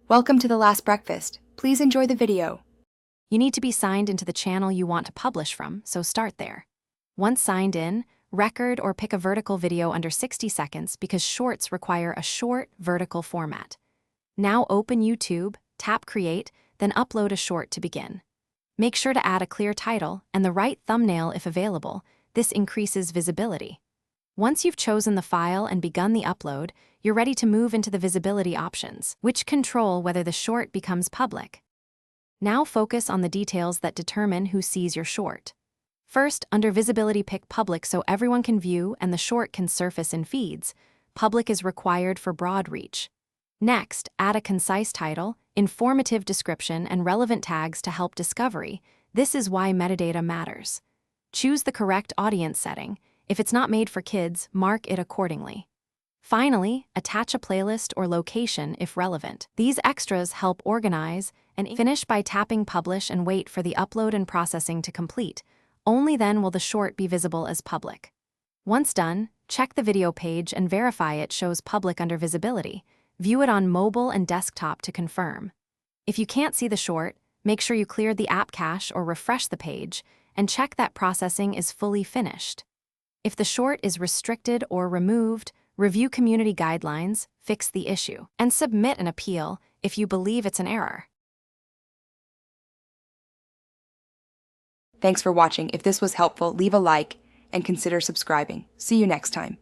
Welcome to The Last Breakfast. Please enjoy the video. You need to be signed into the channel you want to publish from, so start there. Once signed in, record or pick a vertical video under 60 seconds because shorts require a short, vertical format. Now open YouTube, tap Create, then upload a short to begin. Make sure to add a clear title and the right thumbnail if available. This increases visibility. Once you've chosen the file and begun the upload, you're ready to move into the visibility options, which control whether the short becomes public. Now focus on the details that determine who sees your short. First, under Visibility, pick Public so everyone can view and the short can surface in feeds. Public is required for broad reach. Next, add a concise title, informative description, and relevant tags to help discovery. This is why metadata matters. Choose the correct audience setting. If it's not made for kids, mark it accordingly. Finally, attach a playlist or location if relevant. These extras help organize and finish by tapping Publish and wait for the upload and processing to complete. Only then will the short be visible as public. Once done, check the video page and verify it shows public under Visibility. View it on mobile and desktop to confirm. If you can't see the short, make sure you clear the app cache or refresh the page, and check that processing is fully finished. If the short is restricted or removed, review community guidelines, fix the issue, and submit an appeal if you believe it's an error. Thanks for watching. If this was helpful, leave a like and consider subscribing. See you next time.